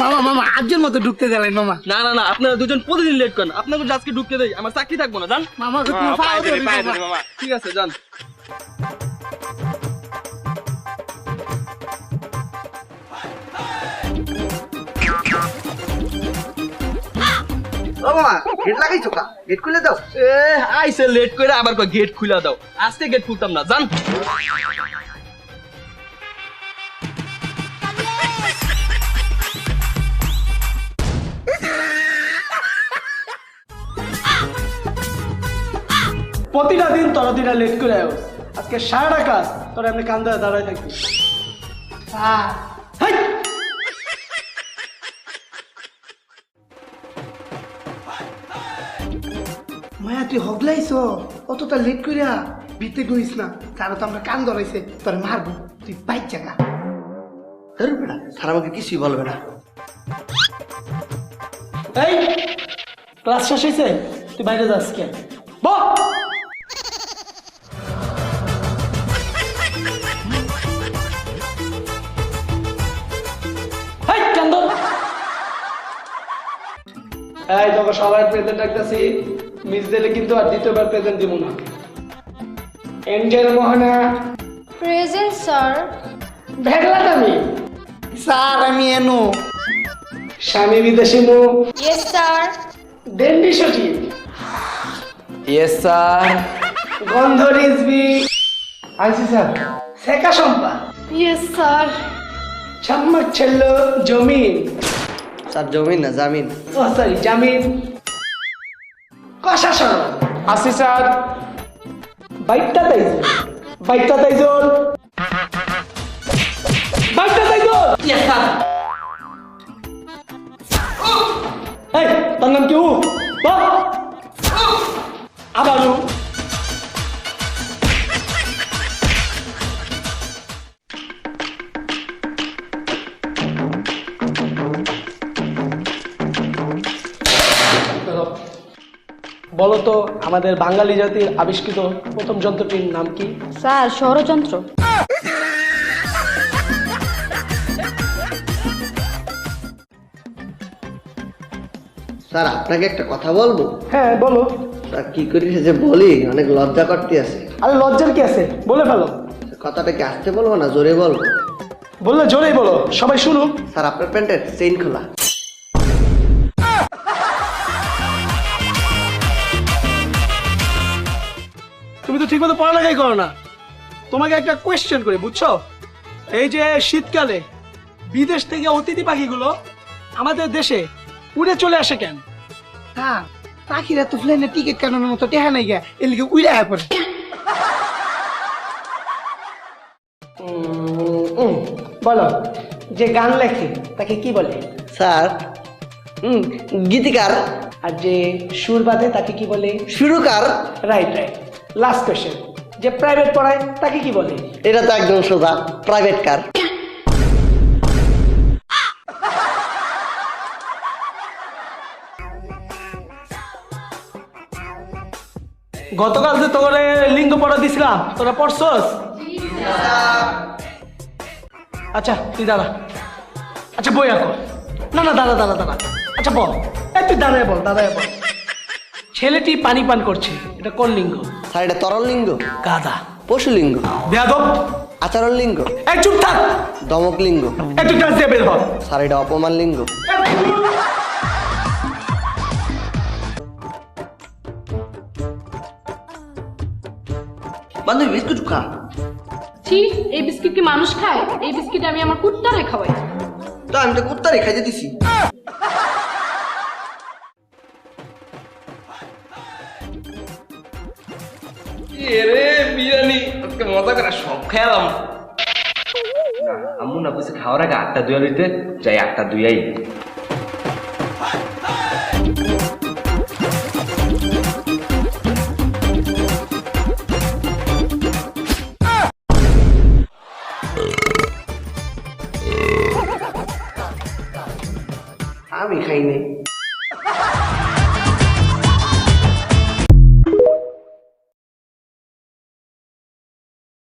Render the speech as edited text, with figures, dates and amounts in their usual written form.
মামা মামা আজকের মতো ঢুকতে দিলেন মামা। না না না, আপনারা দুজন প্রতিদিন লেট করেন, আপনাকে আজকে ঢুকতে দেই, আমার চাকরি থাকবো না, জান। মামা ঠিক আছে, যান। ও মামা গেট লাগাইছো কা? গেট খুলে দাও। আইসে লেট করে আবার গেট খুলে দাও, আজকে গেট খুলতাম না, জান। প্রতিটা দিন তোরা দিনা লেট করে আয়, আজকে সারাটা কাজ তোরা এমনি কান ধরে দাঁড়ায় থাকবি। হেই! মায়া তুই হগলাইছো অতটা লেট করিয়া ভিতরে গইস না, তারা তো আমরা কান ধরাইছে তোর মারবো, তুই বাইক জায়গা ধরবে না, তারা আমাকে কিছুই বলবে না। এই ক্লাস শেষ হয়েছে, তুই বাইরে যাস কে? বল। হেই, কান ধর। এই তোকে সবাই প্রেজেন্ট রাখতেছি, মিস দিলে কিন্তু আর দ্বিতীয়বার প্রেজেন্ট দিব না। এঞ্জেল মোহনা প্রেজেন্ট স্যার। ভেগলাত আমি স্যার আমি এনো। স্বামী বিদেশি মু ইয়েস স্যার। ডেন্ডি সচিব ইয়েস স্যার। গন্ধ রিজবি আইসি স্যার। সেকা সম্পা ইয়েস স্যার। ছাম্মাক ছেল্ল জমিন। স্যার জমিন না জামিন। ও সরি জামিন। কষা সরল আসি স্যার। বাইকটা তাইজল বাইকটা তাইজল বাইকটা তাইজল। Yes sir. এই তোর নাম কি? আবার বলো তো আমাদের বাঙালি জাতির আবিষ্কৃত প্রথম যন্ত্রটির নাম কি? স্যার ষড়যন্ত্র। স্যার আপনাকে একটা কথা বলবো? হ্যাঁ বলো। স্যার কি করি যে বলি, অনেক লজ্জা করতে আছে। আরে লজ্জার কি আছে, বলে ফেলো। কথাটা কি আসতে বলবো না জোরে বলবো? বললে জোরেই বলো, সবাই শুনুক। স্যার আপনার প্যান্টের চেইন খোলা। তুমি তো ঠিকমতো পড়ালেখাই করো না। তোমাকে একটা কোয়েশ্চেন করি, বুঝছো? এই যে শীতকালে বিদেশ থেকে অতিথি পাখিগুলো আমাদের দেশে উড়ে চলে আসে কেন? হ্যাঁ পাখিরা তো প্লেনের টিকিট কাটানোর মতো টেহা নাই গা, এর লিগে উড়ে আয় পড়ে। বলো, যে গান লেখে তাকে কি বলে? স্যার গীতিকার। আর যে সুর বাঁধে তাকে কি বলে? সুরকার। Right right. লাস্ট কোয়েশ্চেন, যে প্রাইভেট পড়ায় তাকে কি বলে? এটা তো একদম সোজা, প্রাইভেট কার। গতকাল যে তোরে লিঙ্গ পড়া দিছিলাম, তোরা পড়ছস? আচ্ছা তুই দাঁড়া। আচ্ছা বই আঁকো। না না দাঁড়া দাঁড়া দাঁড়া। আচ্ছা বল, এই তুই দাঁড়ায় বল, দাঁড়ায় বল। ছেলেটি পানি পান করছে, এটা কোন লিঙ্গ? স্যার এটা তরল লিঙ্গ। গাধা। পশু লিঙ্গ। বেয়াদব। আচরণ লিঙ্গ। এই চুপ থাক। দমক লিঙ্গ। এই তুই ক্লাস দিয়ে বের হ। স্যার এটা অপমান লিঙ্গ। বান্ধবী বিস্কুট খা। ছি, এই বিস্কিট কি মানুষ খায়? এই বিস্কিট আমি আমার কুত্তারে খাওয়াই। তো আমি তো কুত্তারে খাইতে দিছি। এরে বিরিয়ানি আজকে মজা করে সব খেলাম। আম্মু না বুঝে খাওয়ার আগে 8টা দুয়া দিতে যাই, 8টা দুয়াই।